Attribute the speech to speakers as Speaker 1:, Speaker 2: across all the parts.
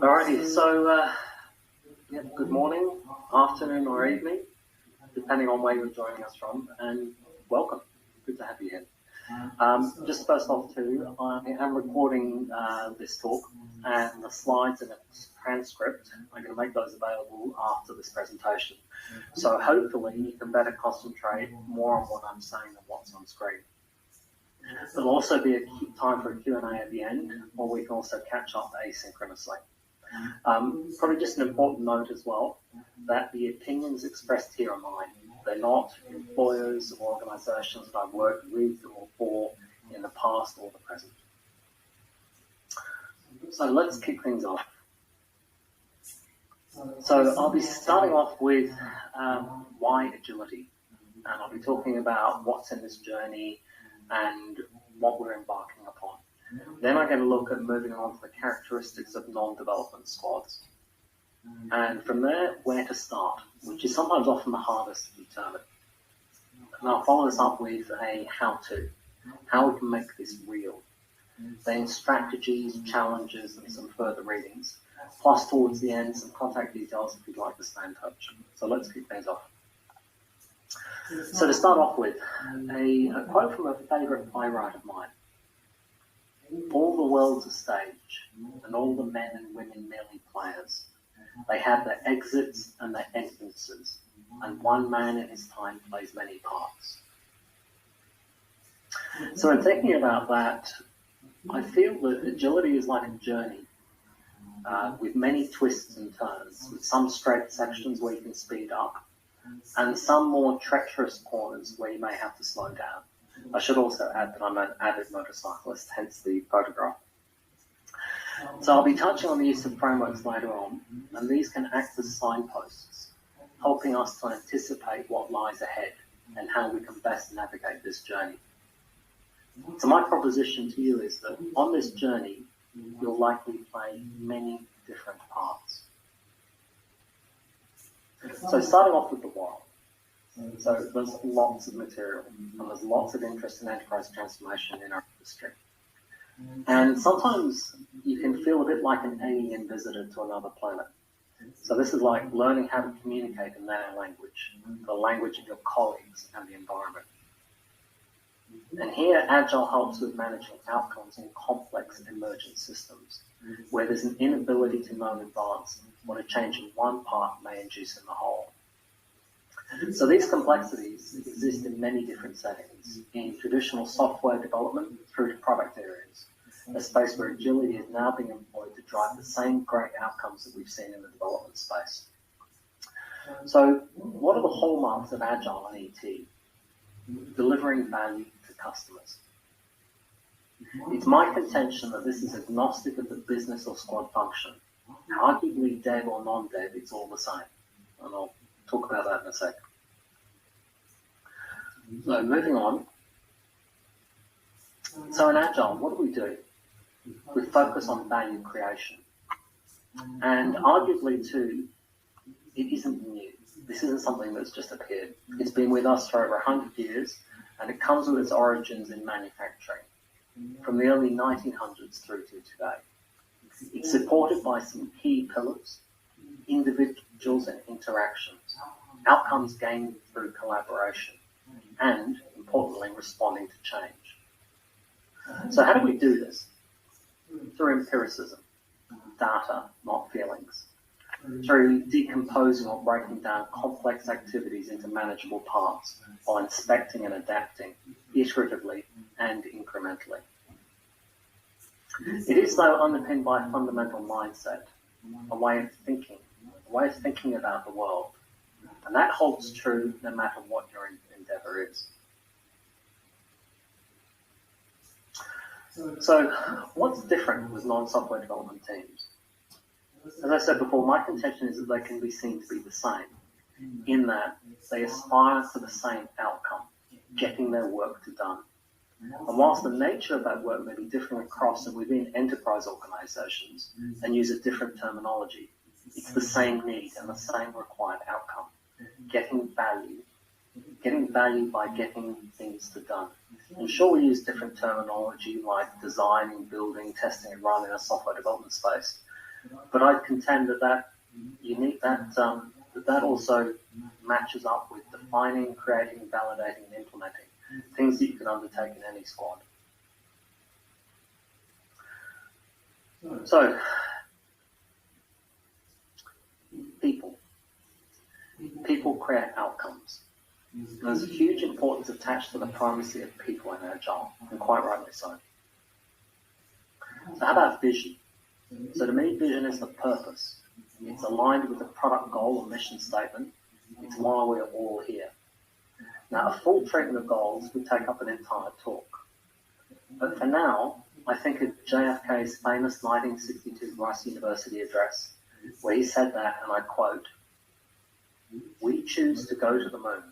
Speaker 1: Alrighty, good morning, afternoon or evening, depending on where you're joining us from, and welcome. Good to have you here. Just first off too, I am recording this talk, and the slides and the transcript, I'm going to make those available after this presentation. So hopefully you can better concentrate more on what I'm saying than what's on screen. There'll also be a time for a Q&A at the end, or we can also catch up asynchronously. Probably just an important note as well, that the opinions expressed here are mine. They're not employers or organisations that I've worked with or for in the past or the present. So let's kick things off. So I'll be starting off with why agility, and I'll be talking about what's in this journey and what we're embarking upon. Then I'm going to look at moving on to the characteristics of non-development squads. And from there, where to start, which is sometimes often the hardest to determine. And I'll follow this up with a how-to, how we can make this real. Then strategies, challenges, and some further readings. Plus, towards the end, some contact details if you'd like to stay in touch. So let's kick things off. So to start off with, a quote from a favourite playwright of mine. All the world's a stage, and all the men and women merely players. They have their exits and their entrances, and one man in his time plays many parts. So in thinking about that, I feel that agility is like a journey with many twists and turns, with some straight sections where you can speed up, and some more treacherous corners where you may have to slow down. I should also add that I'm an avid motorcyclist, hence the photograph. So I'll be touching on the use of frameworks later on, and these can act as signposts, helping us to anticipate what lies ahead and how we can best navigate this journey. So my proposition to you is that on this journey, you'll likely play many different parts. So starting off with the why. So there's lots of material, and there's lots of interest in enterprise transformation in our industry. And sometimes you can feel a bit like an alien visitor to another planet. So this is like learning how to communicate in their language, the language of your colleagues and the environment. And here, Agile helps with managing outcomes in complex emergent systems, where there's an inability to know in advance what a change in one part may induce in the whole. So these complexities exist in many different settings, in traditional software development through to product areas, a space where agility is now being employed to drive the same great outcomes that we've seen in the development space. So what are the hallmarks of Agile and ET? Delivering value to customers. It's my contention that this is agnostic of the business or squad function. Arguably dev or non-dev, it's all the same. And I'll talk about that in a sec. So moving on. So in Agile, what do? We focus on value creation. And arguably too, it isn't new. This isn't something that's just appeared. It's been with us for over 100 years, and it comes with its origins in manufacturing, from the early 1900s through to today. It's supported by some key pillars, individuals and interactions, outcomes gained through collaboration, and, importantly, responding to change. So how do we do this? Through empiricism, data, not feelings. Through decomposing or breaking down complex activities into manageable parts while inspecting and adapting iteratively and incrementally. It is, though, underpinned by a fundamental mindset, a way of thinking about the world. And that holds true no matter what your endeavour is. So, what's different with non-software development teams? As I said before, my contention is that they can be seen to be the same, in that they aspire to the same outcome, getting their work done. And whilst the nature of that work may be different across and within enterprise organisations and use a different terminology, it's the same need and the same required outcome, getting value by getting things done. And sure, we use different terminology like designing, building, testing, and running a software development space. But I'd contend that you need that also matches up with defining, creating, validating, and implementing things that you can undertake in any squad. So, people create outcomes. There's a huge importance attached to the primacy of people in Agile, and quite rightly so. So how about vision? So to me, vision is the purpose. It's aligned with the product goal or mission statement. It's why we're all here. Now, a full treatment of goals would take up an entire talk. But for now, I think of JFK's famous 1962 Rice University address, where he said that, and I quote, "We choose to go to the moon.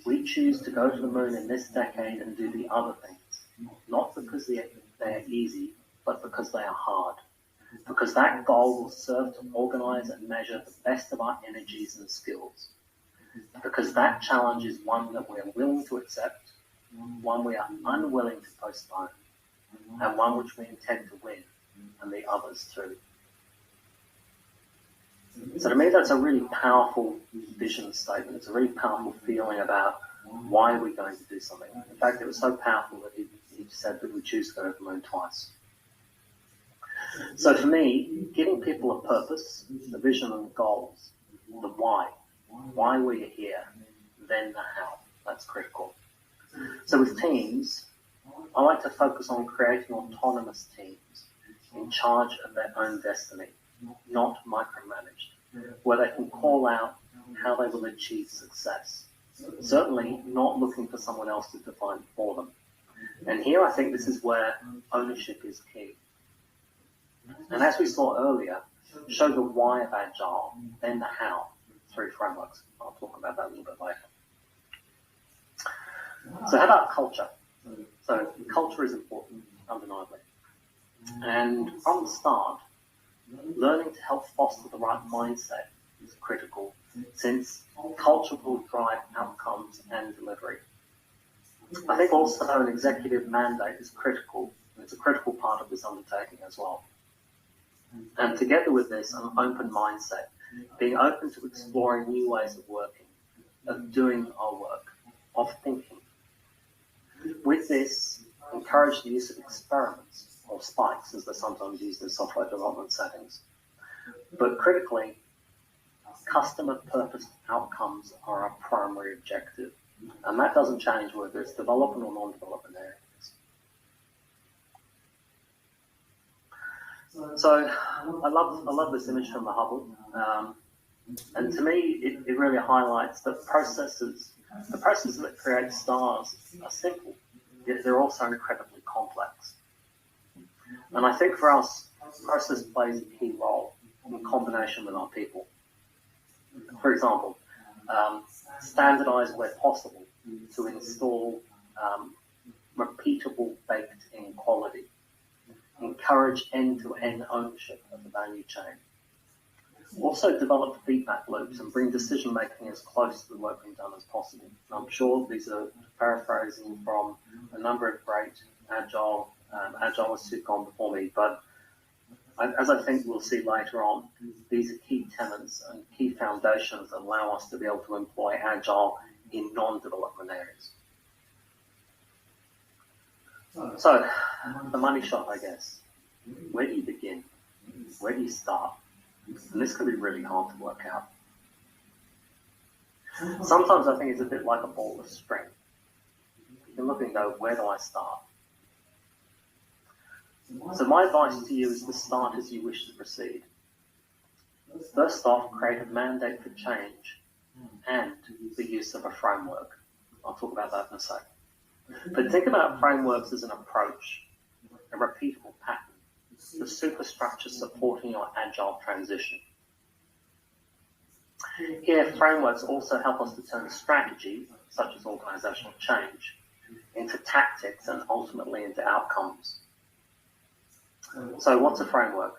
Speaker 1: We choose to go to the moon in this decade and do the other things, not because they're easy, but because they are hard. Because that goal will serve to organize and measure the best of our energies and skills. Because that challenge is one that we are willing to accept, one we are unwilling to postpone, and one which we intend to win, and the others too." So to me, that's a really powerful vision statement. It's a really powerful feeling about why we're going to do something. In fact, it was so powerful that he said that we choose to go to the moon twice. So for me, giving people a purpose, the vision and the goals, the why we're here, then the how, that's critical. So with teams, I like to focus on creating autonomous teams in charge of their own destiny, not micromanaged, where they can call out how they will achieve success. Certainly not looking for someone else to define for them. And here I think this is where ownership is key. And as we saw earlier, show the why of Agile, then the how, through frameworks. I'll talk about that a little bit later. So how about culture? So culture is important, undeniably. And from the start, learning to help foster the right mindset is critical, since culture will drive outcomes and delivery. I think also an executive mandate is critical, and it's a critical part of this undertaking as well. And together with this, an open mindset, being open to exploring new ways of working, of doing our work, of thinking. With this, encourage the use of experiments, or spikes, as they're sometimes used in software development settings. But critically, customer purposed outcomes are our primary objective. And that doesn't change whether it's development or non-development areas. So I love this image from the Hubble. And to me, it really highlights that the processes that create stars are simple, yet they're also incredibly complex. And I think for us, process plays a key role in combination with our people. For example, standardize where possible to install repeatable baked-in quality. Encourage end-to-end ownership of the value chain. Also develop feedback loops and bring decision-making as close to the work being done as possible. And I'm sure these are paraphrasing from a number of great Agilists who've gone before me, but as I think we'll see later on, these are key tenets and key foundations that allow us to be able to employ Agile in non-development areas. So, the money shot, I guess. Where do you begin? Where do you start? And this can be really hard to work out. Sometimes I think it's a bit like a ball of string. You can look and go, where do I start? So my advice to you is to start as you wish to proceed. First off, create a mandate for change and the use of a framework. I'll talk about that in a sec. But think about frameworks as an approach, a repeatable pattern, the superstructure supporting your Agile transition. Here, frameworks also help us to turn strategy, such as organizational change, into tactics and ultimately into outcomes. So what's a framework?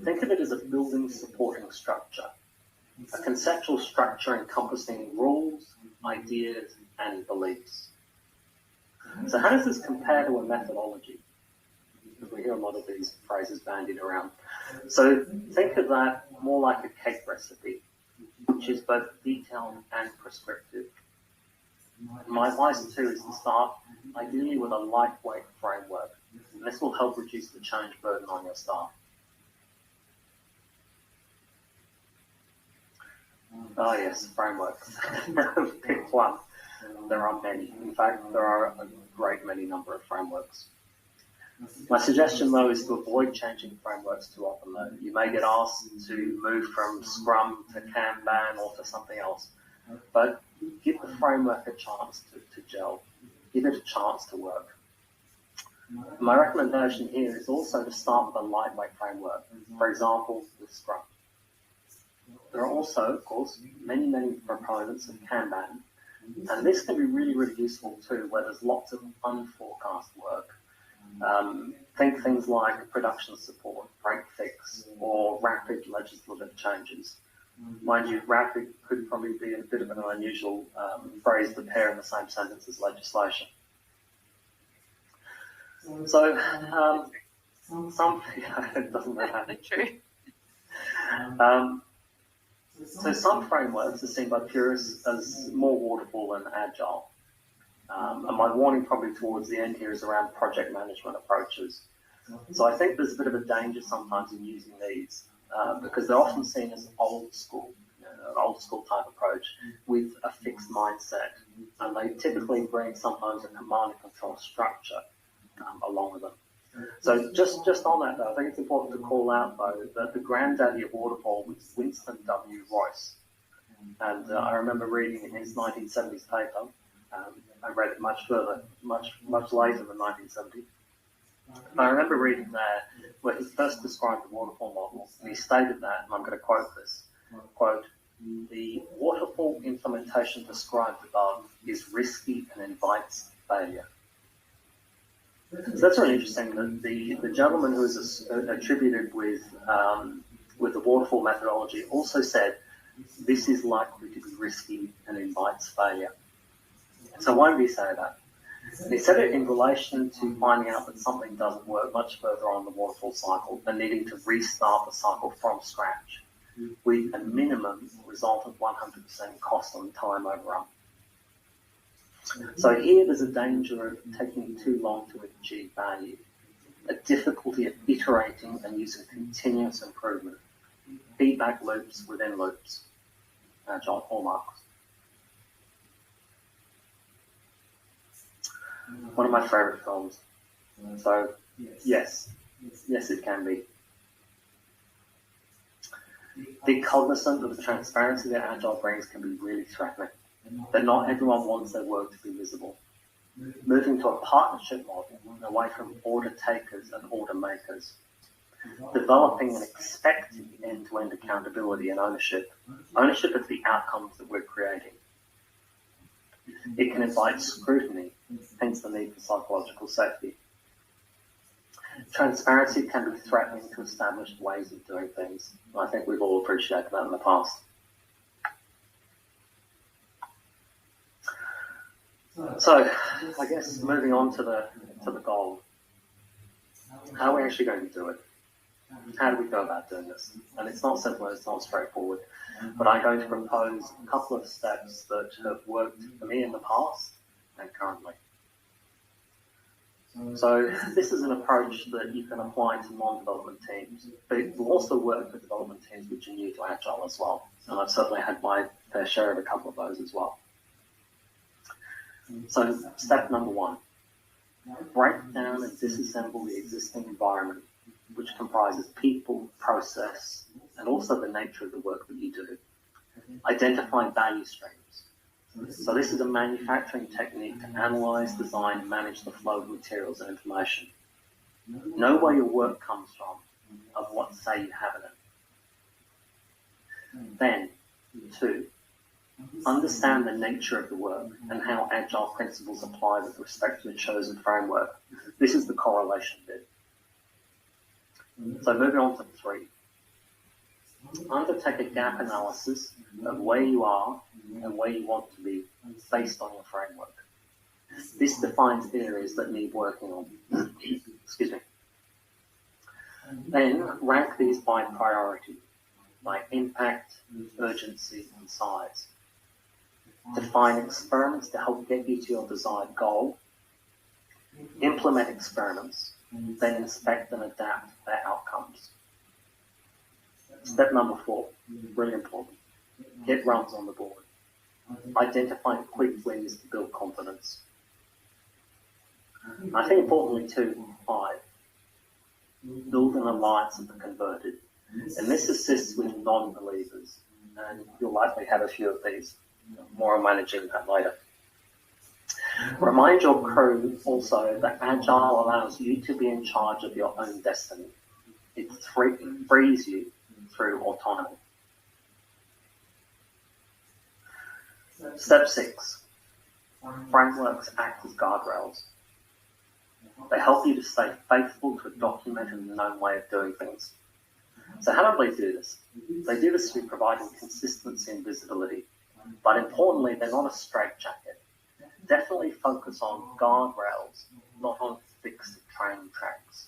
Speaker 1: Think of it as a building supporting structure, a conceptual structure encompassing rules, ideas, and beliefs. So how does this compare to a methodology? because we hear a lot of these phrases bandied around. So think of that more like a cake recipe, which is both detailed and prescriptive. My advice too is to start ideally with a lightweight framework. And this will help reduce the change burden on your staff. Oh yes, frameworks. Pick one. There are many. In fact, there are a great many number of frameworks. My suggestion though is to avoid changing frameworks too often though. You may get asked to move from Scrum to Kanban or to something else. But give the framework a chance to gel. Give it a chance to work. My recommendation here is also to start with a lightweight framework. For example, with Scrum. There are also, of course, many proponents of Kanban. And this can be really, really useful too, where there's lots of unforecast work. Think things like production support, break fix, or rapid legislative changes. Mind you, rapid could probably be a bit of an unusual phrase to pair in the same sentence as legislation. So, it doesn't matter.
Speaker 2: True.
Speaker 1: So some frameworks are seen by purists as more waterfall and agile. And my warning probably towards the end here is around project management approaches. So I think there's a bit of a danger sometimes in using these because they're often seen as old school, an old school type approach with a fixed mindset. And they typically bring sometimes a command and control structure along with them. So just on that though, I think it's important to call out though that the granddaddy of waterfall was Winston W. Royce. And I remember reading in his 1970s paper, I read it much later than 1970. And I remember reading there where he first described the waterfall model, and he stated that, and I'm going to quote this, quote, "The waterfall implementation described above is risky and invites failure." So that's really interesting that the gentleman who is attributed with the waterfall methodology also said this is likely to be risky and invites failure. So why did he say that? He said it in relation to finding out that something doesn't work much further on the waterfall cycle and needing to restart the cycle from scratch with a minimum resultant 100% cost on time overrun. So here there's a danger of taking too long to achieve value, a difficulty of iterating and using continuous improvement, feedback loops within loops, agile hallmarks. One of my favourite films. So, yes, it can be. Being cognizant of the transparency that Agile brings can be really threatening, but not everyone wants their work to be visible. Moving to a partnership model away from order takers and order makers. Developing and expecting end-to-end accountability and ownership of the outcomes that we're creating. It can invite scrutiny, hence the need for psychological safety. Transparency can be threatening to established ways of doing things. I think we've all appreciated that in the past. So, I guess moving on to the goal. How are we actually going to do it? How do we go about doing this? And it's not simple, it's not straightforward. But I'm going to propose a couple of steps that have worked for me in the past and currently. So this is an approach that you can apply to non-development teams, but it will also work for development teams which are new to Agile as well. And I've certainly had my fair share of a couple of those as well. So step number one, break down and disassemble the existing environment, which comprises people, process, and also the nature of the work that you do. Identify value streams. So this is a manufacturing technique to analyze, design, and manage the flow of materials and information. Know where your work comes from, of what say you have in it. Then, two, understand the nature of the work and how Agile principles apply with respect to a chosen framework. This is the correlation bit. So moving on to three. Undertake a gap analysis of where you are and where you want to be based on your framework. This defines areas that need working on. Excuse me. Then rank these by priority, by impact, urgency, and size. Define experiments to help get you to your desired goal. Implement experiments, then inspect and adapt their outcomes. Step number 4, really important. Get runs on the board. Identify quick wins to build confidence. I think importantly too, 5, build an alliance of the converted. And this assists with non-believers. And you'll likely have a few of these. More on managing that later. Remind your crew also that Agile allows you to be in charge of your own destiny. It frees you through autonomy. Step 6. Frameworks act as guardrails. They help you to stay faithful to a documented and known way of doing things. So how do they do this? They do this through providing consistency and visibility. But importantly, they're not a straitjacket. Definitely focus on guardrails, not on fixed train tracks.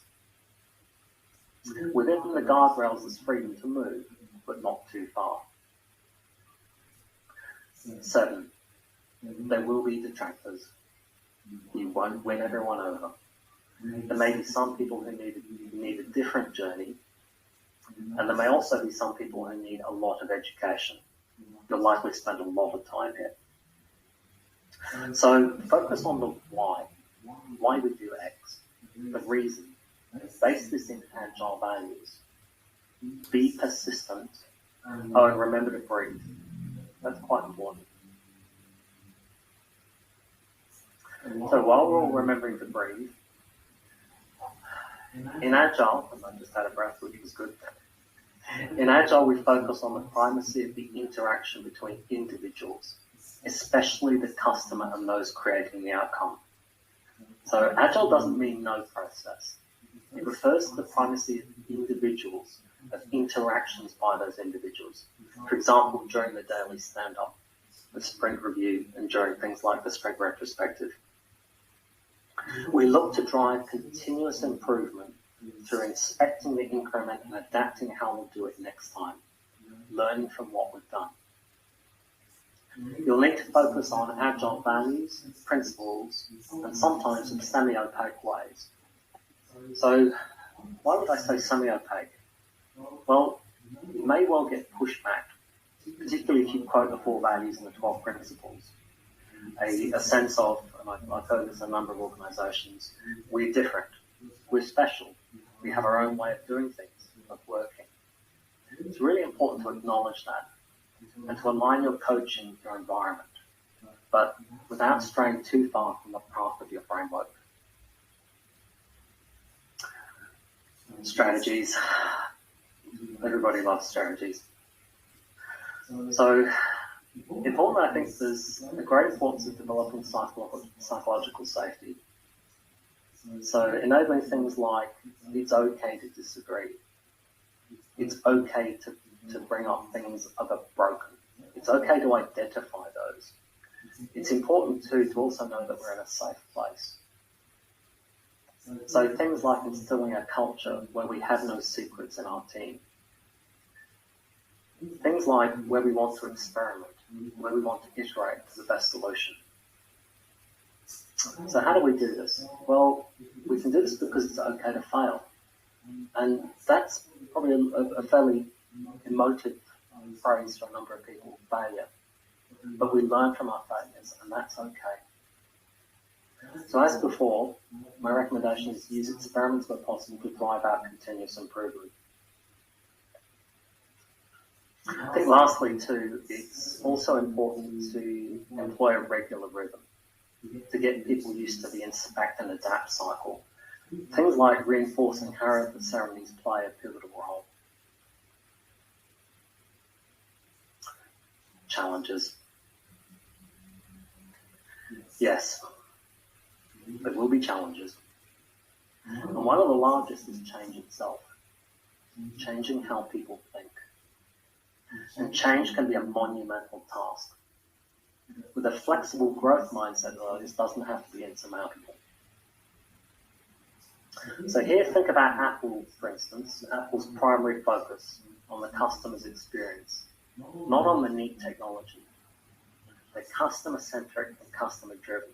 Speaker 1: Within the guardrails is freedom to move, but not too far. 7. There will be detractors. You won't win everyone over. There may be some people who need a different journey, and there may also be some people who need a lot of education. You'll likely spend a lot of time here. So focus on the why. Why we do X. The reason. Base this in Agile values. Be persistent. Oh, and remember to breathe. That's quite important. So while we're all remembering to breathe, in Agile, and I just had a breath, which was good. In Agile, we focus on the primacy of the interaction between individuals, especially the customer and those creating the outcome. So Agile doesn't mean no process. It refers to the primacy of individuals, of interactions by those individuals. For example, during the daily stand-up, the sprint review, and during things like the sprint retrospective. We look to drive continuous improvement through inspecting the increment and adapting how we'll do it next time, learning from what we've done. You'll need to focus on Agile values, principles, and sometimes in semi-opaque ways. So, why would I say semi-opaque? Well, you may well get pushback, particularly if you quote the 4 values and the 12 principles. A sense of, and I've heard this in a number of organisations, we're different, we're special, we have our own way of doing things, of working. It's really important to acknowledge that and to align your coaching with your environment, but without straying too far from the path of your framework. Strategies. Everybody loves strategies. So, important, I think there's a great importance of developing psychological safety. So, enabling things like it's okay to disagree. It's okay to bring up things that are broken. It's okay to identify those. It's important too to also know that we're in a safe place. So things like instilling a culture where we have no secrets in our team. Things like where we want to experiment, where we want to iterate to the best solution. So how do we do this? Well, we can do this because it's okay to fail. And that's probably a fairly emotive phrase for a number of people, failure. But we learn from our failures, and that's okay. So as before, my recommendation is to use experiments where possible to drive out continuous improvement. I think lastly too, it's also important to employ a regular rhythm to get people used to the inspect and adapt cycle. Things like reinforcing how the ceremonies play a pivotal role. Challenges. Yes, there will be challenges. And one of the largest is change itself. Changing how people think. And change can be a monumental task. With a flexible growth mindset, though, this doesn't have to be insurmountable. So here, think about Apple, for instance. Apple's primary focus on the customer's experience, not on the neat technology. They're customer-centric and customer-driven.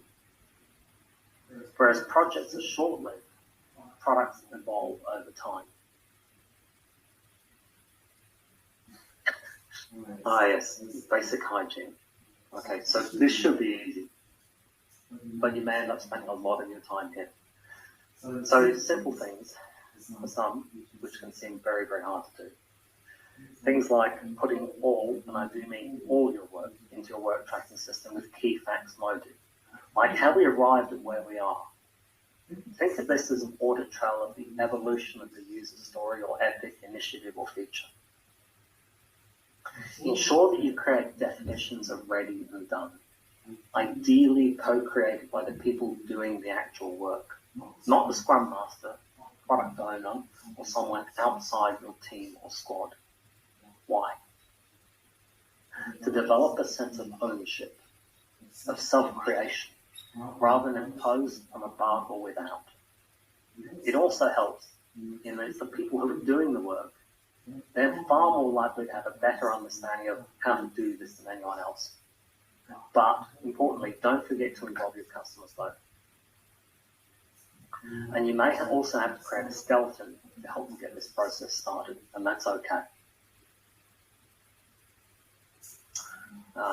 Speaker 1: Whereas projects are short-lived, products evolve over time. Yes, basic hygiene. Okay, so this should be easy, but you may end up spending a lot of your time here. So simple things, for some, which can seem very, very hard to do. Things like putting all, and I do mean all your work, into your work tracking system with key facts loaded. Like how we arrived at where we are. Think of this as an audit trail of the evolution of the user story or epic, initiative, or feature. Ensure that you create definitions of ready and done, ideally co-created by the people doing the actual work, not the Scrum Master, product owner, or someone outside your team or squad. Why? To develop a sense of ownership, of self-creation, rather than imposed from above or without. It also helps in that it's the people who are doing the work. They're far more likely to have a better understanding of how to do this than anyone else. But, importantly, don't forget to involve your customers though. And you may also have to create a skeleton to help you get this process started, and that's okay.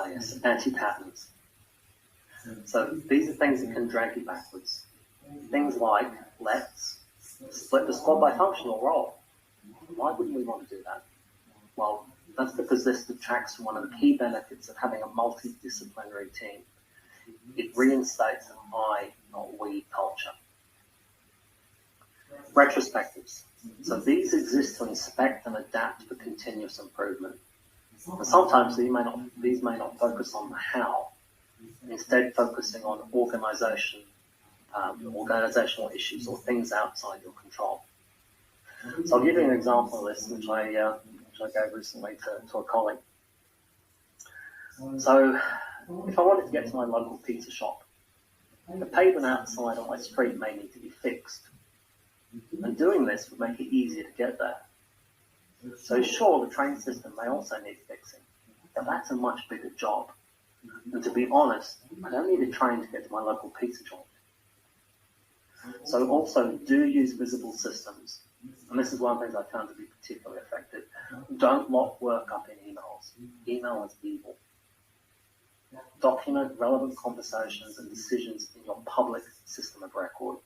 Speaker 1: Yes, anti-patterns. So these are things that can drag you backwards. Things like, let's split the squad by functional role. Why wouldn't we want to do that? Well, that's because this detracts from one of the key benefits of having a multidisciplinary team. It reinstates an I, not we culture. Retrospectives. So these exist to inspect and adapt for continuous improvement. And sometimes these may not focus on the how, instead focusing on organizational issues or things outside your control. So I'll give you an example of this, which I gave recently to a colleague. So if I wanted to get to my local pizza shop, the pavement outside on my street may need to be fixed. And doing this would make it easier to get there. So sure, the train system may also need fixing, but that's a much bigger job. And to be honest, I don't need a train to get to my local pizza joint. So also do use visible systems. And this is one of the things I found to be particularly effective. Don't lock work up in emails. Email is evil. Document relevant conversations and decisions in your public system of record.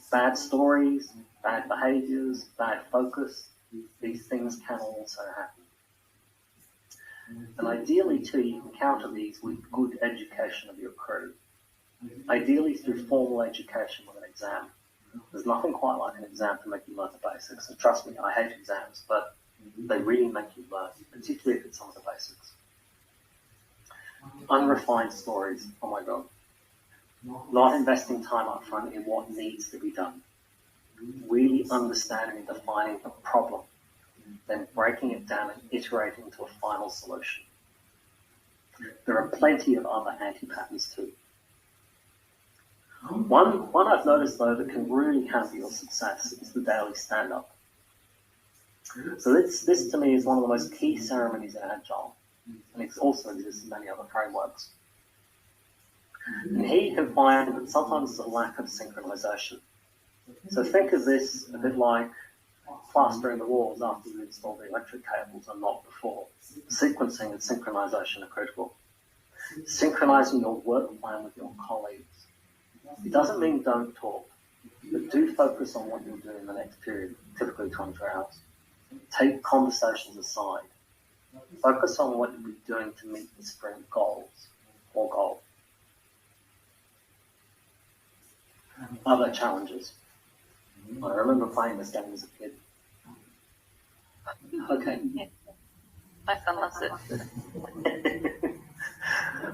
Speaker 1: Bad stories, bad behaviors, bad focus, these things can also happen. And ideally too, you can counter these with good education of your crew. Ideally through formal education with an exam. There's nothing quite like an exam to make you learn the basics. And trust me, I hate exams, but they really make you learn, particularly if it's some of the basics. Unrefined stories, oh my God. Not investing time up front in what needs to be done. Really understanding and defining the problem, then breaking it down and iterating to a final solution. There are plenty of other anti-patterns too. One I've noticed though that can really hamper your success is the daily stand-up. So this to me is one of the most key ceremonies in Agile, and it also exists in many other frameworks. And here you can find that sometimes there's a lack of synchronization. So think of this a bit like plastering the walls after you install the electric cables and not before. Sequencing and synchronization are critical. Synchronizing your work plan with your colleagues. It doesn't mean don't talk, but do focus on what you'll do in the next period, typically 24 hours. Take conversations aside. Focus on what you'll be doing to meet the sprint goals or goal. Other challenges. I remember playing this game as a kid. Okay.
Speaker 2: Yeah. My son loves it.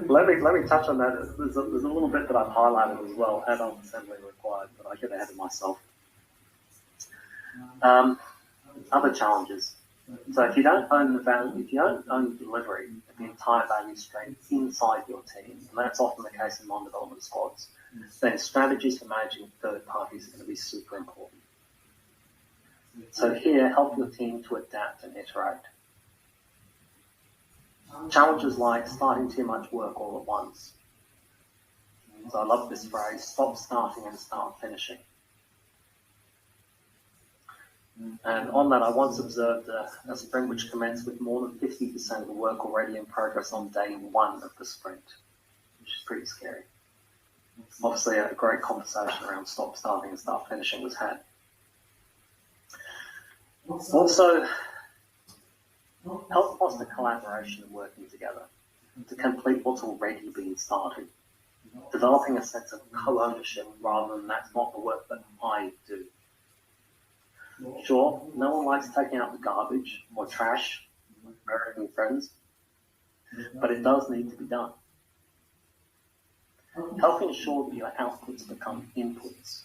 Speaker 1: Let me touch on that. There's a little bit that I've highlighted as well. Adult assembly required, but I get ahead of myself. Other challenges. So if you don't own the value, if you don't own the delivery of the entire value stream inside your team, and that's often the case in non-development squads, then strategies for managing third parties are going to be super important. So here, help your team to adapt and iterate. Challenges like starting too much work all at once. So I love this phrase, stop starting and start finishing. And on that, I once observed a sprint which commenced with more than 50% of the work already in progress on day one of the sprint, which is pretty scary. Obviously, a great conversation around stop starting and start finishing was had. Also, help foster collaboration and working together to complete what's already been started, developing a sense of co-ownership rather than that's not the work that I do. Sure, no one likes taking out the garbage or trash, like American friends, but it does need to be done. Help ensure that your outputs become inputs.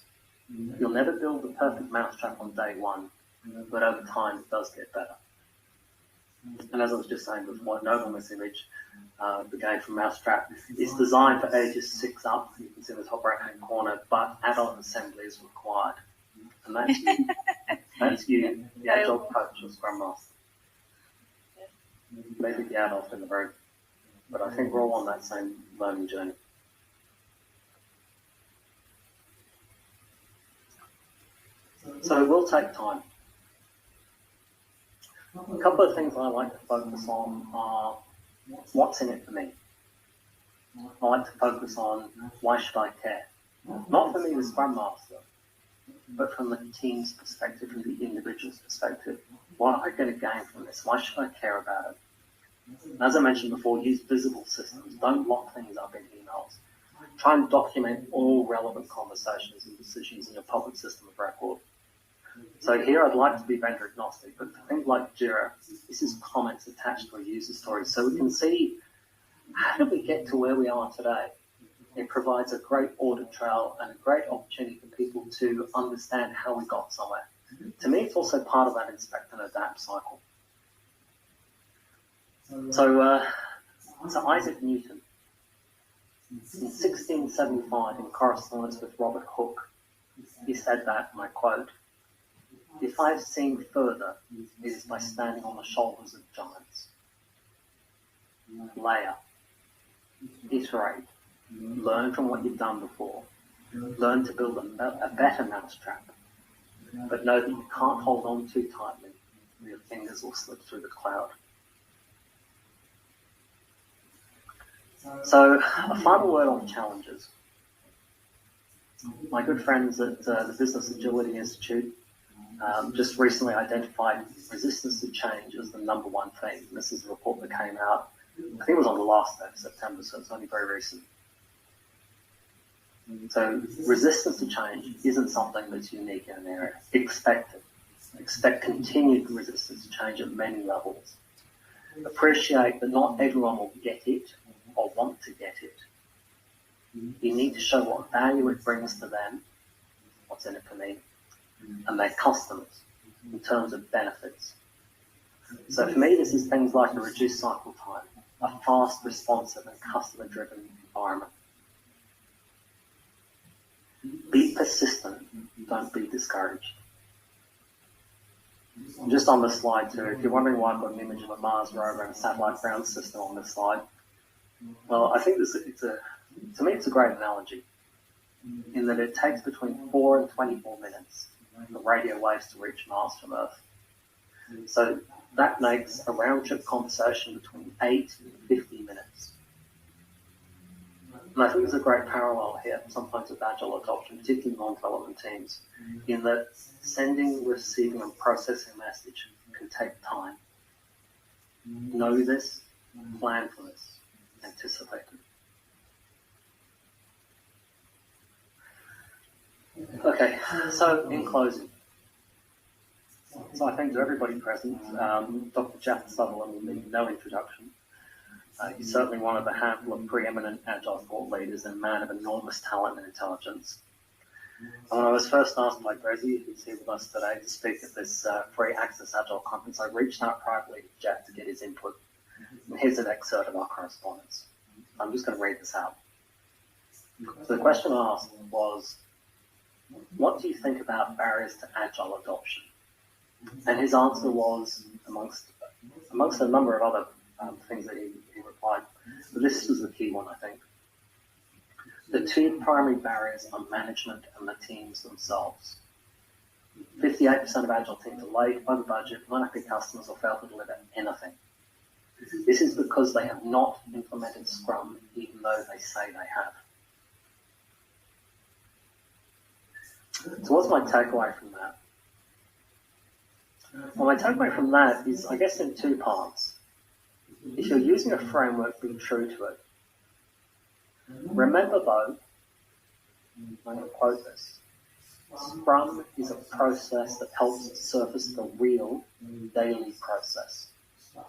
Speaker 1: You'll never build the perfect mousetrap on day one, but over time it does get better. And as I was just saying before, note on this image, the game from Mousetrap is designed for ages 6 up, you can see in the top right hand corner, but adult assembly is required. And that's you. That's you, the Agile coach or Scrum Master. Maybe the adult in the room, but I think we're all on that same learning journey. So it will take time. A couple of things I like to focus on are what's in it for me. I like to focus on why should I care? Not for me, the Scrum Master, but from the team's perspective, from the individual's perspective. What am I going to gain from this? Why should I care about it? And as I mentioned before, use visible systems. Don't lock things up in emails. Try and document all relevant conversations and decisions in your public system of record. So here I'd like to be vendor agnostic, but for things like Jira, this is comments attached to a user story. So we can see how did we get to where we are today. It provides a great audit trail and a great opportunity for people to understand how we got somewhere. To me, it's also part of that inspect and adapt cycle. So Isaac Newton, in 1675, in correspondence with Robert Hooke, he said that, and I quote, "If I have seen further, it is by standing on the shoulders of giants." Layer, iterate, learn from what you've done before, learn to build a better mousetrap, but know that you can't hold on too tightly, or your fingers will slip through the cloud. So, a final word on challenges. My good friends at the Business Agility Institute just recently identified resistance to change as the number one theme. This is a report that came out, I think it was on the last day of September, so it's only very recent. So resistance to change isn't something that's unique in an area. Expect it. Expect continued resistance to change at many levels. Appreciate that not everyone will get it or want to get it. You need to show what value it brings to them, what's in it for me, and their customers in terms of benefits. So for me, this is things like a reduced cycle time, a fast, responsive, and customer-driven environment. Be persistent, don't be discouraged. Just on this slide too, if you're wondering why I've got an image of a Mars rover and a satellite ground system on this slide, well, I think to me it's a great analogy in that it takes between 4 and 24 minutes for radio waves to reach Mars from Earth. So that makes a round-trip conversation between 8 and 50 minutes. And I think there's a great parallel here, sometimes with Agile adoption, particularly non-development teams, in that sending, receiving, and processing a message can take time. Know this, plan for this, anticipate it. Okay, so in closing, so I think to everybody present, Dr. Jeff Sutherland will need no introduction. He's certainly one of a handful of preeminent Agile thought leaders and a man of enormous talent and intelligence. And when I was first asked by Grezi, who's here with us today, to speak at this free Access Agile conference, I reached out privately to Jeff to get his input. And here's an excerpt of our correspondence. I'm just going to read this out. So the question asked was, what do you think about barriers to agile adoption? And his answer was, amongst a number of other things that he replied, but this was the key one, I think. The two primary barriers are management and the teams themselves. 58% of agile teams are late, over budget, unhappy customers, or fail to deliver anything. This is because they have not implemented Scrum, even though they say they have. So what's my takeaway from that? Well, my takeaway from that is, I guess, in two parts. If you're using a framework, be true to it. Remember, though, I'm going to quote this, Scrum is a process that helps surface the real daily process,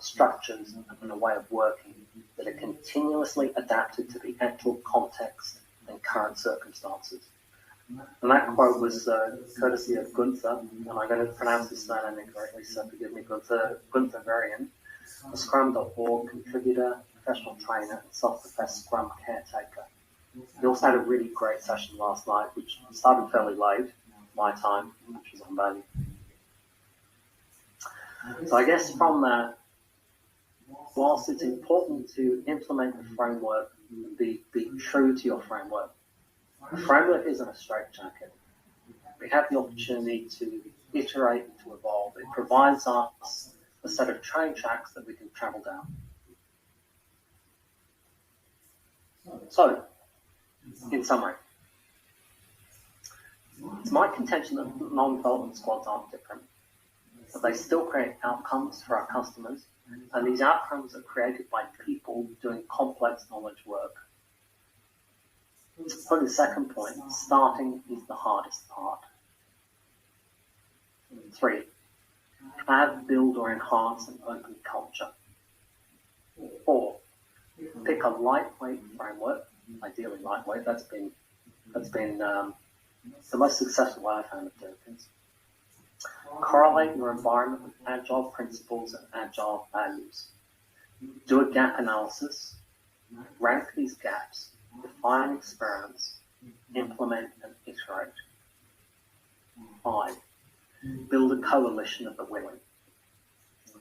Speaker 1: structures, and a way of working that are continuously adapted to the actual context and current circumstances. And that quote was courtesy of Gunther, and I'm going to pronounce his surname incorrectly, so forgive me, Gunther Varian, a Scrum.org contributor, professional trainer, and self-professed Scrum caretaker. He also had a really great session last night, which started fairly late, my time, which was on value. So I guess from that, whilst it's important to implement the framework, be true to your framework, the framework isn't a straitjacket. We have the opportunity to iterate and to evolve. It provides us a set of train tracks that we can travel down. So, in summary, it's my contention that non-development squads aren't different, but they still create outcomes for our customers, and these outcomes are created by people doing complex knowledge work. For the second point, starting is the hardest part. 3, have, build, or enhance an open culture. 4, pick a lightweight framework, ideally lightweight. That's been the most successful way I've found of doing things. Correlate your environment with agile principles and agile values. Do a gap analysis. Rank these gaps. Define experiments. Implement and iterate. 5, build a coalition of the willing.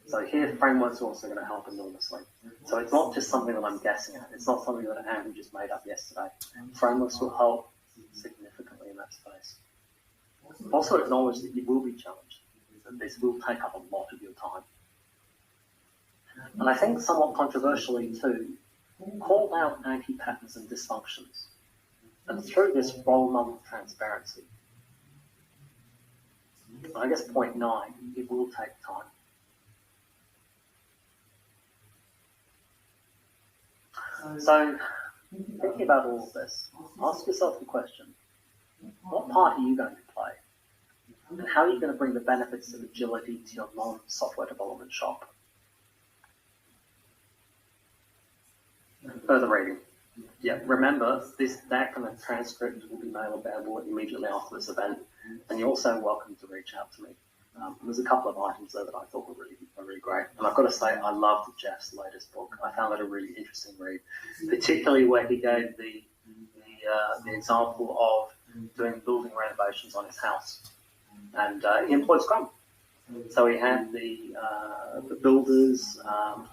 Speaker 1: So here, frameworks are also going to help enormously. So it's not just something that I'm guessing at. It's not something that Andrew just made up yesterday. Frameworks will help significantly in that space. Also acknowledge that you will be challenged, that this will take up a lot of your time. And I think somewhat controversially too, call out anti-patterns and dysfunctions. And through this, role model transparency. And I guess point 9, it will take time. So, thinking about all of this, ask yourself the question, what part are you going to play? And how are you going to bring the benefits of agility to your non-software development shop? Further reading. Yeah, remember, this deck and the transcript will be made available immediately after this event, and you're also welcome to reach out to me. There's a couple of items there that I thought were really great. And I've got to say, I loved Jeff's latest book. I found it a really interesting read, particularly where he gave the example of doing building renovations on his house. And he employed Scrum. So he had the builders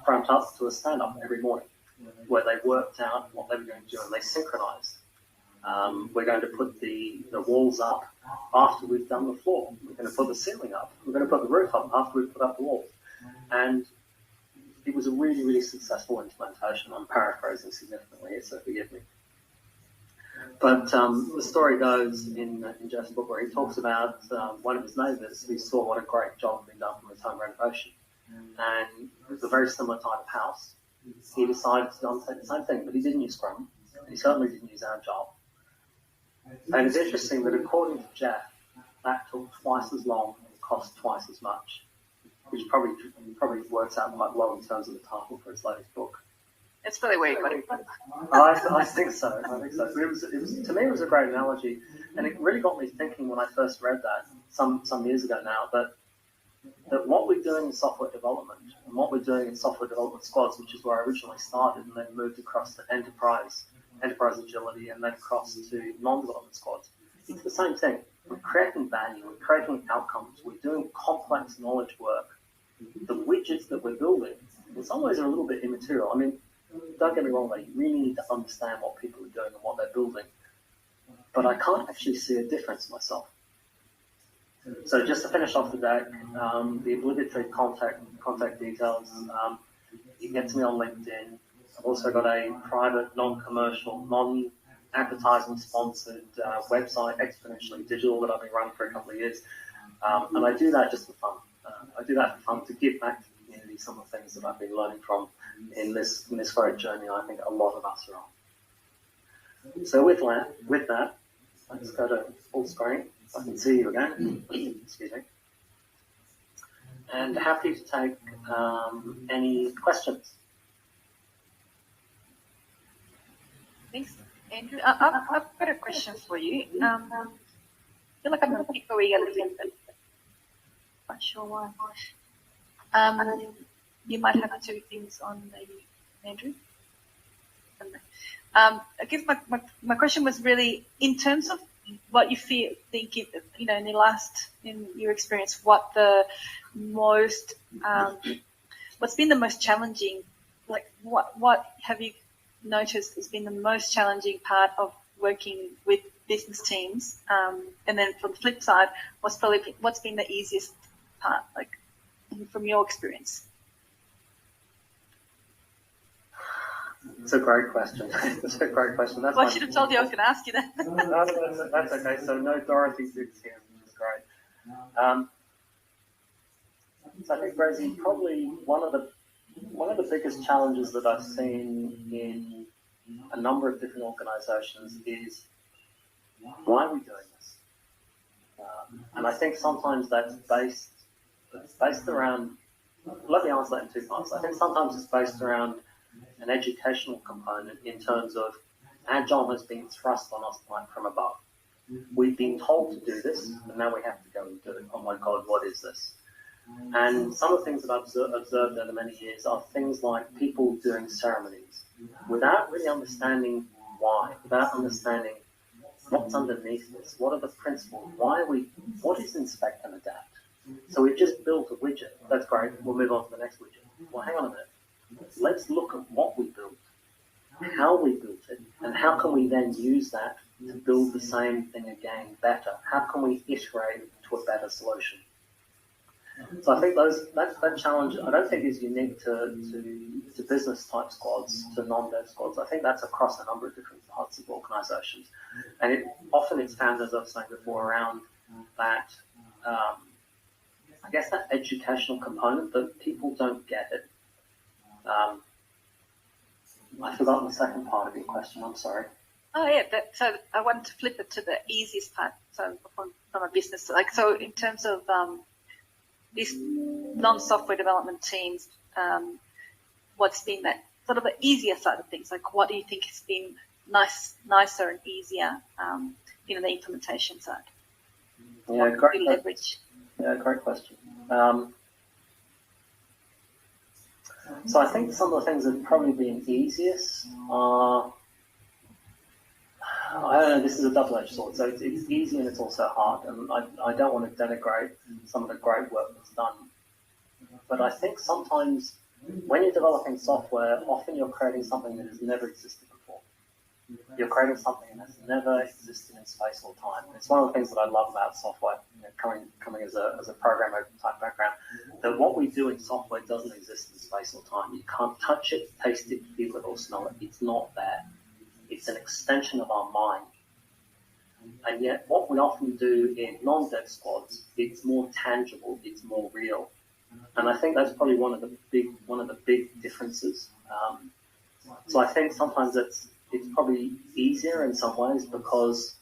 Speaker 1: front up to a stand-up every morning where they worked out what they were going to do and they synchronized. We're going to put the walls up after we've done the floor. We're going to put the ceiling up. We're going to put the roof up after we've put up the walls. And it was a really, really successful implementation. I'm paraphrasing significantly here, so forgive me. But the story goes in Jeff's book where he talks about one of his neighbours who saw what a great job had been done from his home renovation. And it was a very similar type of house. He decided to undertake the same thing, but he didn't use Scrum, and he certainly didn't use Agile. And it's interesting that according to Jeff, that took twice as long and cost twice as much, which probably works out quite well in terms of the title for his latest book.
Speaker 2: It's really weird, but
Speaker 1: I think so. But it was to me, it was a great analogy, and it really got me thinking when I first read that some years ago now that what we're doing in software development and what we're doing in software development squads, which is where I originally started and then moved across to enterprise enterprise agility and then across to non-development squads, it's the same thing. We're creating value, we're creating outcomes, we're doing complex knowledge work. The widgets that we're building, in some ways, are a little bit immaterial. I mean, don't get me wrong, you really need to understand what people are doing and what they're building. But I can't actually see a difference myself. So just to finish off the deck, the obligatory contact details, you can get to me on LinkedIn. I've also got a private, non-commercial, non-advertising sponsored website, Exponentially Digital, that I've been running for a couple of years. And I do that just for fun. I do that for fun to give back to the community some of the things that I've been learning from in this great journey I think a lot of us are on. So with that, let's go to full screen. I can see you again. Excuse me. And happy to take any questions.
Speaker 2: Thanks, Andrew. I've got a question for you. I feel like I'm going to pick away a little bit. Not sure why. You might have two things on, maybe, Andrew. I guess my question was really in terms of what you think, in your experience, what's been the most challenging, what have you noticed has been the most challenging part of working with business teams? And then from the flip side, what's been the easiest part, from your experience?
Speaker 1: It's a great question. It's a great question.
Speaker 2: Well, I should have told you I was going to ask you that.
Speaker 1: No, that's okay. So no Dorothy Dix here, which is great. So I think, Rosie, probably one of the biggest challenges that I've seen in a number of different organisations is, why are we doing this? And I think sometimes that's based around. Let me answer that in two parts. I think sometimes it's based around an educational component in terms of Agile has been thrust on us from above. We've been told to do this, and now we have to go and do it. Oh my God, what is this? And some of the things that I've observed over many years are things like people doing ceremonies without really understanding why, without understanding what's underneath this, what are the principles, what is inspect and adapt? So we've just built a widget. That's great. We'll move on to the next widget. Well, hang on a minute. Let's look at what we built, how we built it, and how can we then use that to build the same thing again better? How can we iterate to a better solution? So I think that challenge, I don't think is unique to business type squads, to non-dev squads. I think that's across a number of different parts of organisations, and often it's found, as I was saying before, around that. I guess that educational component that people don't get it. I've forgotten the second part of your question. I'm sorry.
Speaker 2: Oh yeah, so I wanted to flip it to the easiest part. So from a business, so in terms of these non-software development teams, what's been that sort of the easier side of things? What do you think has been nicer and easier in the implementation side?
Speaker 1: Yeah, great leverage. Yeah, great question. So I think some of the things that have probably been easiest are, I don't know, this is a double-edged sword. So it's easy and it's also hard. And I don't want to denigrate some of the great work that's done. But I think sometimes when you're developing software, often you're creating something that has never existed before. You're creating something that has never existed in space or time. It's one of the things that I love about software, coming as a programmer type background, that what we do in software doesn't exist in space or time. You can't touch it, taste it, feel it, or smell it. It's not there. It's an extension of our mind. And yet what we often do in non-dev squads, it's more tangible, it's more real. And I think that's probably one of the big differences. So I think sometimes it's probably easier in some ways because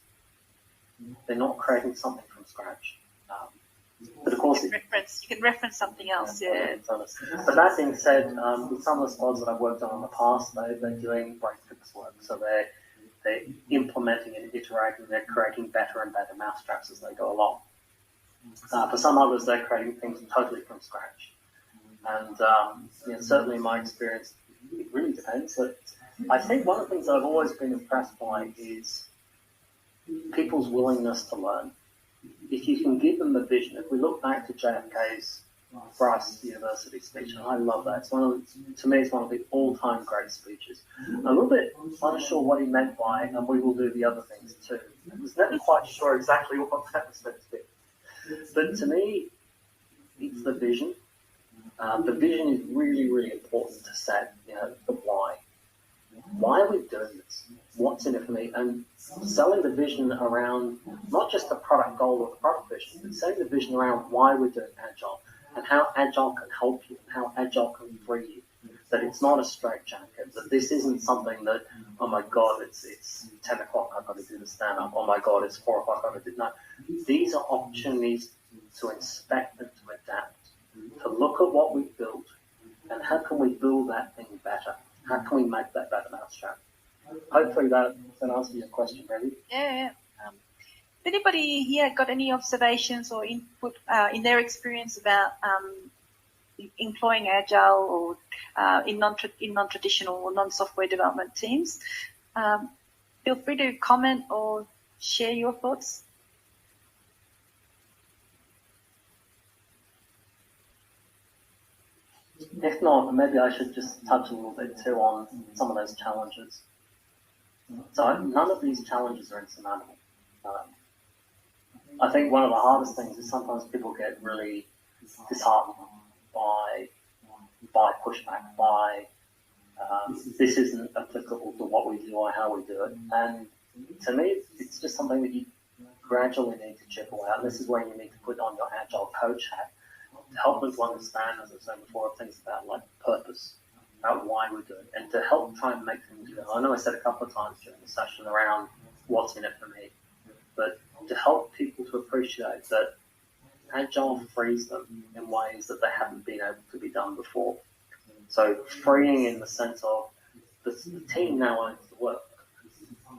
Speaker 1: they're not creating something from scratch. But of course,
Speaker 2: you can reference something else. Yeah.
Speaker 1: But that being said, with some of the squads that I've worked on in the past, they're doing break fix work. So they're implementing and iterating. They're creating better and better mousetraps as they go along. For some others, they're creating things totally from scratch. And certainly in my experience, it really depends. But I think one of the things I've always been impressed by is people's willingness to learn. If you can give them the vision, if we look back to JFK's Rice University speech, and I love that. To me, it's one of the all-time great speeches. I'm a little bit unsure what he meant by, and we will do the other things too. I was never quite sure exactly what that was meant to be. But to me, it's the vision. The vision is really, really important to set, the why. Why are we doing this? What's in it for me? And selling the vision around not just the product goal or the product vision, but selling the vision around why we're doing Agile and how Agile can help you and how Agile can free you. That it's not a straitjacket, that this isn't something that, oh my God, it's 10 o'clock, I've got to do the stand-up. Oh my God, it's 4 o'clock, I've got to do. No, these are opportunities to inspect and to adapt, to look at what we've built and how can we build that thing better? How can we make that better mousetrap? Hopefully that answers your question, Brady.
Speaker 2: Yeah. Anybody here got any observations or input in their experience about employing Agile or in non-traditional or non-software development teams? Feel free to comment or share your thoughts.
Speaker 1: If not, maybe I should just touch a little bit too on some of those challenges. So none of these challenges are insurmountable. I think one of the hardest things is sometimes people get really disheartened by pushback, by this isn't applicable to what we do or how we do it. And to me, it's just something that you gradually need to chip away at. This is where you need to put on your Agile coach hat to help them to understand, as I said before, things about like purpose, about why we're doing it, and to help try and make things real. I know I said a couple of times during the session around what's in it for me, but to help people to appreciate that Agile frees them in ways that they haven't been able to be done before. So freeing in the sense of the team now owns the work.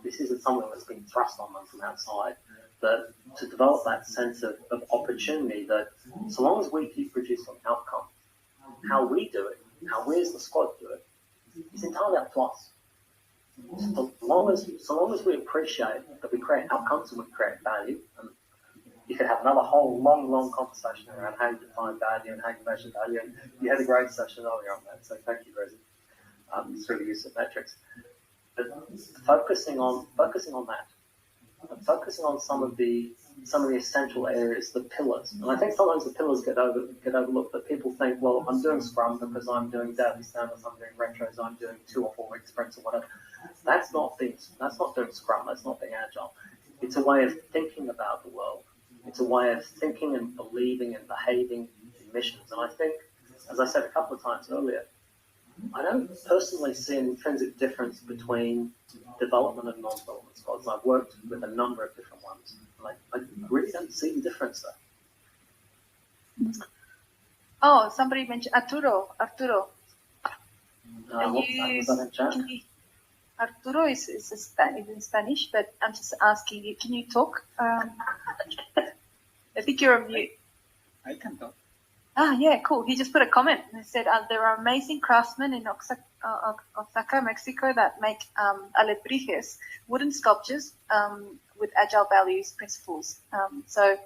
Speaker 1: This isn't something that's been thrust on them from outside. That to develop that sense of opportunity that so long as we keep producing outcomes, how we do it, how we as the squad do it, is entirely up to us. So long as we appreciate that we create outcomes and we create value, and you could have another whole long conversation around how you define value and how you measure value. And you had a great session earlier on that, so thank you, Rosie. Through the use of metrics, but focusing on that. Focusing on some of the essential areas, the pillars. And I think sometimes the pillars get overlooked, but people think, well, I'm doing Scrum because I'm doing daily standards, I'm doing retros, I'm doing 2 or 4 week sprints or whatever. That's not doing Scrum, that's not being Agile. It's a way of thinking about the world. It's a way of thinking and believing and behaving in missions. And I think, as I said a couple of times earlier, I don't personally see an intrinsic difference between development and non-development squads. I've worked with a number of different ones. I really don't see the difference there.
Speaker 2: Oh, somebody mentioned Arturo.
Speaker 1: Was that in chat?
Speaker 2: Arturo is in Spanish, but I'm just asking you, can you talk? I think you're on mute.
Speaker 3: I can talk.
Speaker 2: Yeah, cool. He just put a comment and he said, there are amazing craftsmen in Oaxaca, Mexico that make alebrijes, wooden sculptures with agile values, principles. So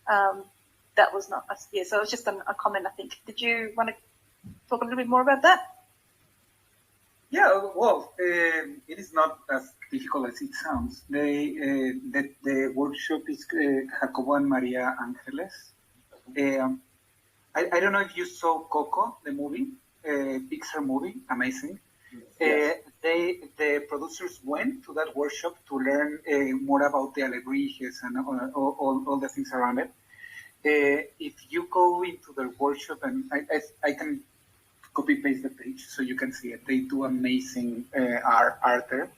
Speaker 2: that was not us. Yeah, so it was just a comment, I think. Did you want to talk a little bit more about that?
Speaker 3: Yeah, well, it is not as difficult as it sounds. The workshop is Jacobo and Maria Angeles. I don't know if you saw Coco, the movie, Pixar movie, amazing.
Speaker 1: Yes.
Speaker 3: The producers went to that workshop to learn more about the alebrijes and all the things around it. If you go into their workshop, and I can copy paste the page so you can see it. They do amazing art there.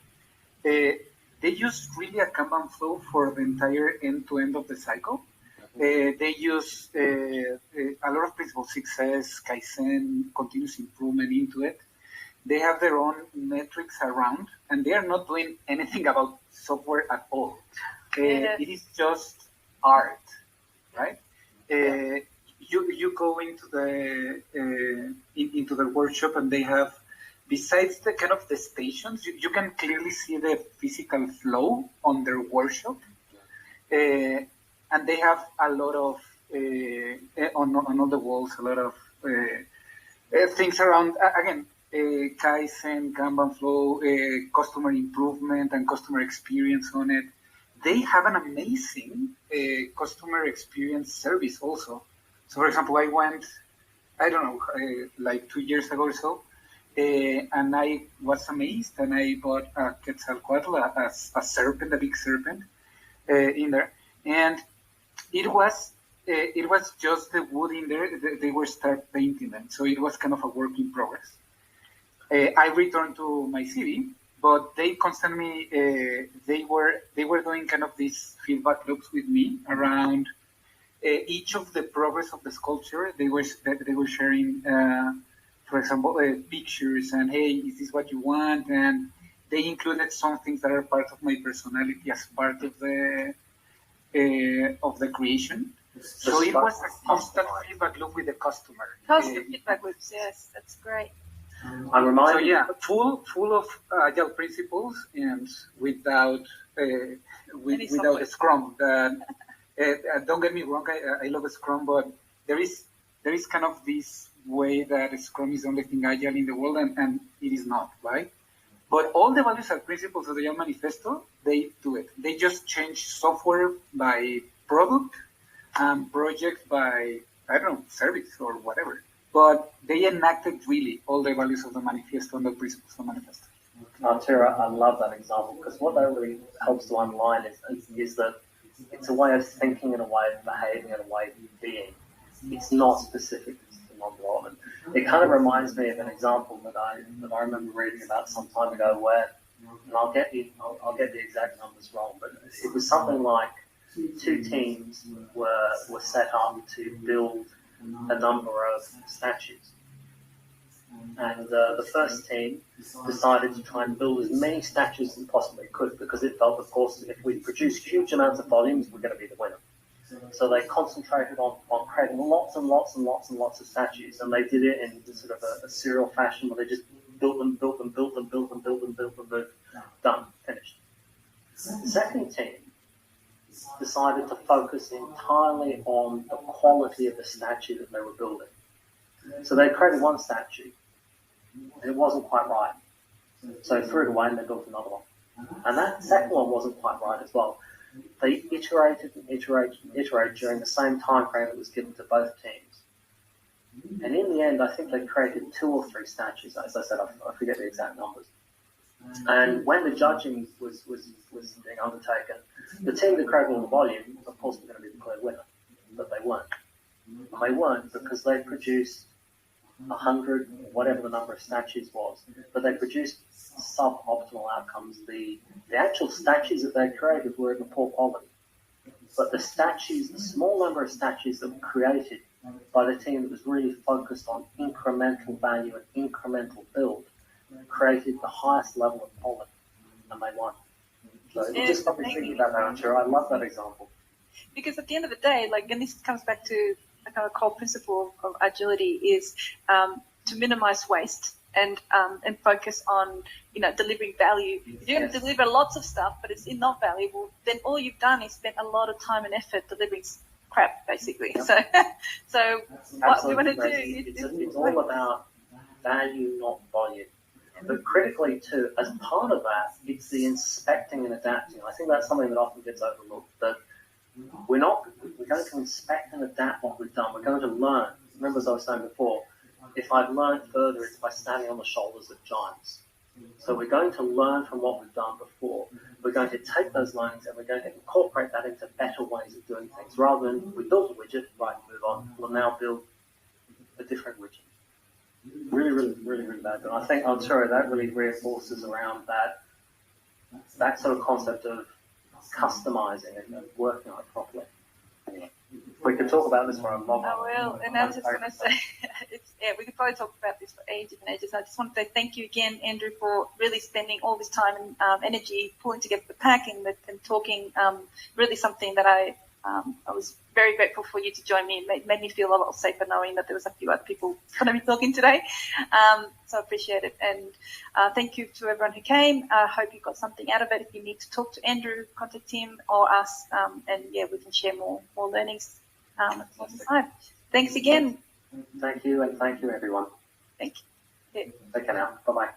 Speaker 3: They use really a Kanban flow for the entire end-to-end of the cycle. They use a lot of principle success, Kaizen, continuous improvement into it. They have their own metrics around, and they are not doing anything about software at all. It is just art, right? You go into the workshop, and they have besides the kind of the stations, you can clearly see the physical flow on their workshop. And they have a lot of, on all the walls, a lot of things around, again, Kaizen, Kanban flow, customer improvement and customer experience on it. They have an amazing customer experience service also. So, for example, I went, I don't know, like 2 years ago or so, and I was amazed, and I bought a Quetzalcoatl, a serpent, a big serpent, in there, and it was just the wood in there. They were start painting them, so it was kind of a work in progress. I returned to my city, but they constantly they were doing kind of these feedback loops with me around each of the progress of the sculpture. They were sharing, for example, pictures and, hey, is this what you want? And they included some things that are part of my personality as part of the creation. So it was a constant feedback loop with the customer.
Speaker 2: Constant feedback loops, yes, that's great.
Speaker 1: I'm reminded.
Speaker 3: So yeah, full of agile principles and without a Scrum. Don't get me wrong, I love a Scrum, but there is kind of this way that Scrum is the only thing agile in the world, and it is not, right? But all the values and principles of the Agile Manifesto, they do it. They just change software by product and project by, I don't know, service or whatever. But they enacted really all the values of the manifesto and the principles of the manifesto.
Speaker 1: Tira, I love that example, because what that really helps to underline is that it's a way of thinking and a way of behaving and a way of being. It's not specific to non-development. It kind of reminds me of an example that I remember reading about some time ago, where, and I'll get the exact numbers wrong, but it was something like 2 teams were set up to build a number of statues. And the first team decided to try and build as many statues as it possibly could, because it felt, of course, that if we produce huge amounts of volumes, we're going to be the winner. So they concentrated on creating lots and lots and lots and lots of statues, and they did it in sort of a serial fashion where they just built them, done, finished. The second team decided to focus entirely on the quality of the statue that they were building. So they created one statue, and it wasn't quite right. So they threw it away and they built another one. And that second one wasn't quite right as well. They iterated during the same time frame that was given to both teams. And in the end, I think they created 2 or 3 statues. As I said, I forget the exact numbers. And when the judging was being undertaken, the team that created all the volume, of course, were going to be the clear winner, but they weren't. And they weren't because they produced 100, whatever the number of statues was, but they produced suboptimal outcomes. The actual statues that they created were of poor quality, but the small number of statues that were created by the team that was really focused on incremental value and incremental build created the highest level of quality, and they won. So it just got me thinking about that, I'm sure. I love that example.
Speaker 2: Because at the end of the day, and this comes back to a kind of core principle of agility, is to minimize waste and focus on delivering value. If you're going to deliver lots of stuff, but it's not valuable, then all you've done is spent a lot of time and effort delivering crap, basically. Yep. So what we want to do
Speaker 1: it's all about value, not volume. But critically too, as part of that, it's the inspecting and adapting. I think that's something that often gets overlooked. That we're going to inspect and adapt what we've done. We're going to learn. Remember, as I was saying before, if I've learned further, it's by standing on the shoulders of giants. So we're going to learn from what we've done before. We're going to take those learnings and we're going to incorporate that into better ways of doing things. Rather than we built a widget, right, move on. We'll now build a different widget. Really bad. And I think, I'm sorry, that really reinforces around that sort of concept of customizing and working on it properly. Anyway, we could talk about this for a long time.
Speaker 2: I will, and I was just going to say, we could probably talk about this for ages and ages. I just want to say thank you again, Andrew, for really spending all this time and energy pulling together the pack and talking really something that I I was very grateful for you to join me. It made me feel a lot safer knowing that there was a few other people going to be talking today. So I appreciate it. And thank you to everyone who came. I hope you got something out of it. If you need to talk to Andrew, contact him or us. And yeah, we can share more learnings on the side. Thanks again.
Speaker 1: Thank you, and thank you, everyone.
Speaker 2: Thank you. Yeah.
Speaker 1: Take care now. Bye-bye.